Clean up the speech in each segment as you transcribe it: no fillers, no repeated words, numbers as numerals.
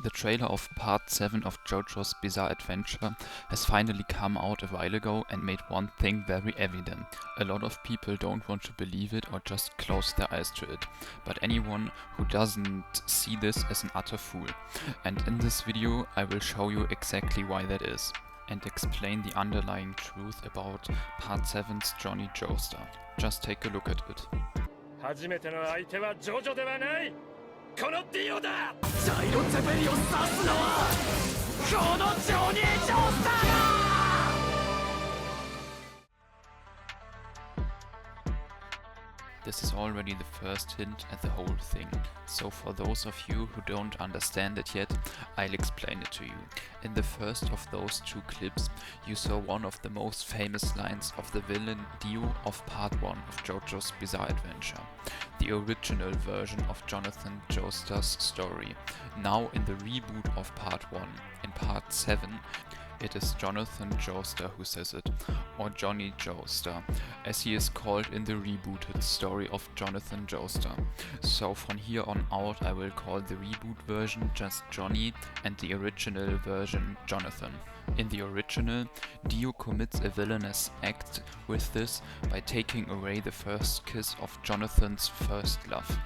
The trailer of Part 7 of JoJo's Bizarre Adventure has finally come out a while ago and made one thing very evident. A lot of people don't want to believe it or just close their eyes to it, but anyone who doesn't see this is an utter fool. And in this video I will show you exactly why that is, and explain the underlying truth about Part 7's Jonny Joestar. Just take a look at it. 初めての相手はジョジョではない。このディオだ。ジャイロツェベリを指すのはこのジョニー・ジョースターだ。This is already the first hint at the whole thing, so for those of you who don't understand it yet, I'll explain it to you. In the first of those two clips, you saw one of the most famous lines of the villain Dio of Part 1 of JoJo's Bizarre Adventure, the original version of Jonathan Joestar's story. Now in the reboot of Part 1, in Part 7, it is Jonathan Joestar who says it, or Jonny Joestar, as he is called in the rebooted story of Jonathan Joestar. So from here on out I will call the reboot version just Jonny and the original version Jonathan. In the original, Dio commits a villainous act with this by taking away the first kiss of Jonathan's first love.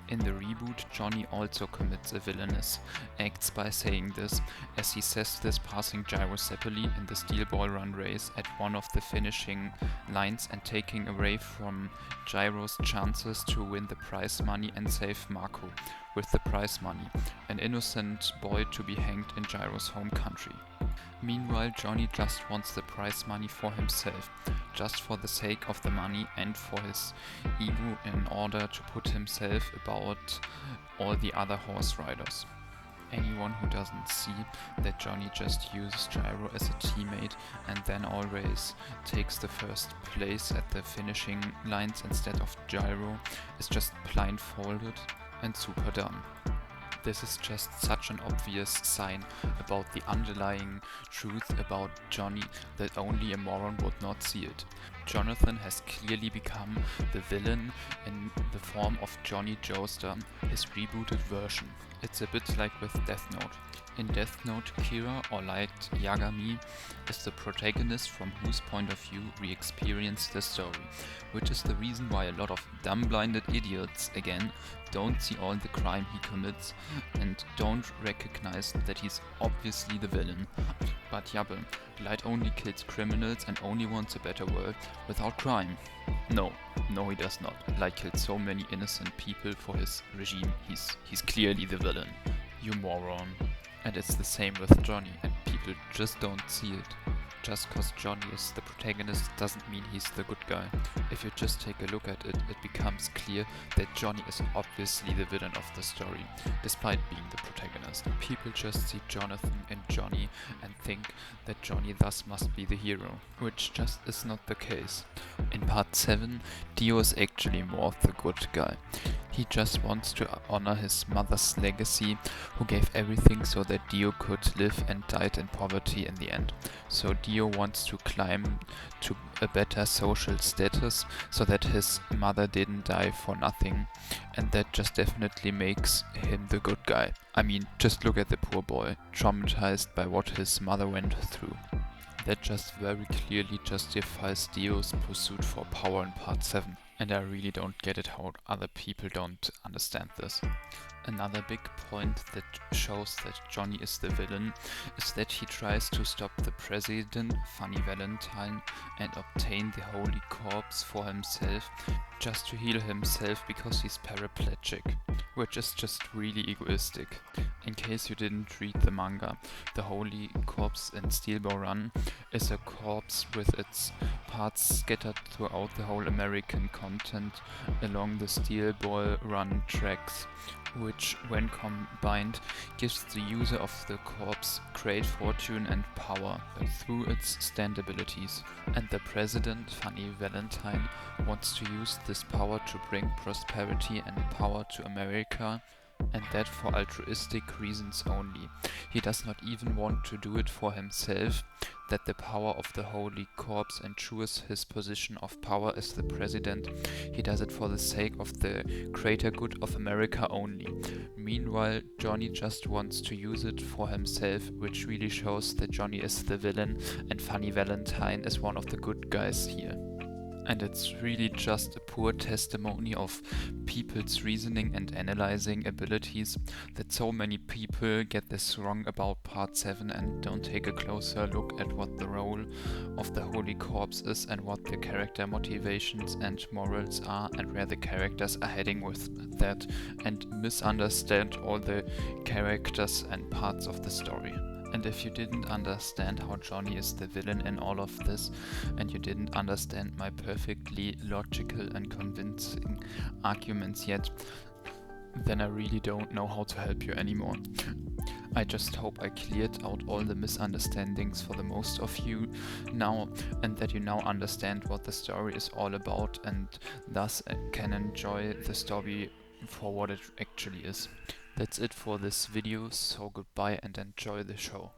In the reboot, Jonny also commits a villainous act by saying this, as he says this passing Gyro Zeppeli in the Steel Ball Run race at one of the finishing lines and taking away from Gyro's chances to win the prize money and save Marco with the prize money, an innocent boy to be hanged in Gyro's home country. Meanwhile, Jonny just wants the prize money for himself, just for the sake of the money and for his ego in order to put himself about all the other horse riders. Anyone who doesn't see that Jonny just uses Gyro as a teammate and then always takes the first place at the finishing lines instead of Gyro is just blindfolded and super dumb. This is just such an obvious sign about the underlying truth about Jonny that only a moron would not see it. Jonathan has clearly become the villain in the form of Jonny Joestar, his rebooted version. It's a bit like with Death Note. In Death Note, Kira, or Light Yagami, is the protagonist from whose point of view we experience the story, which is the reason why a lot of dumb-blinded idiots, again, don't see all the crime he commits and don't recognize that he's obviously the villain. But Yabbe, Light only kills criminals and only wants a better world without crime. No, he does not. Light kills so many innocent people for his regime. He's clearly the villain. You moron. And it's the same with Jonny, and people just don't see it. Just cause Jonny is the protagonist doesn't mean he's the good guy. If you just take a look at it, it becomes clear that Jonny is obviously the villain of the story, despite being the protagonist. People just see Jonathan and Jonny and think that Jonny thus must be the hero, which just is not the case. In Part 7, Dio is actually more of the good guy. He just wants to honor his mother's legacy, who gave everything so that Dio could live and died in poverty in the end. So Dio wants to climb to a better social status so that his mother didn't die for nothing, and that just definitely makes him the good guy. I mean, just look at the poor boy, traumatized by what his mother went through. That just very clearly justifies Dio's pursuit for power in Part 7. And I really don't get it how other people don't understand this. Another big point that shows that Jonny is the villain is that he tries to stop the president, funny Valentine, and obtain the holy corpse for himself just to heal himself because he's paraplegic, which is just really egoistic. In case you didn't read the manga, the holy corpse in Steel Ball Run is a corpse with its parts scattered throughout the whole American continent along the Steel Ball Run tracks, which when combined gives the user of the corpse great fortune and power through its stand abilities. And the president, funny Valentine, wants to use this power to bring prosperity and power to America and that for altruistic reasons only. He does not even want to do it for himself, that the power of the Holy Corps ensures his position of power as the president. He does it for the sake of the greater good of America only. Meanwhile, Jonny just wants to use it for himself, which really shows that Jonny is the villain and Funny Valentine is one of the good guys here. And it's really just a poor testimony of people's reasoning and analyzing abilities that so many people get this wrong about part 7 and don't take a closer look at what the role of the Holy Corps is and what the character motivations and morals are and where the characters are heading with that, and misunderstand all the characters and parts of the story. And if you didn't understand how Jonny is the villain in all of this, and you didn't understand my perfectly logical and convincing arguments yet, then I really don't know how to help you anymore. I just hope I cleared out all the misunderstandings for the most of you now, and that you now understand what the story is all about, and thus can enjoy the story for what it actually is. That's it for this video, so goodbye and enjoy the show.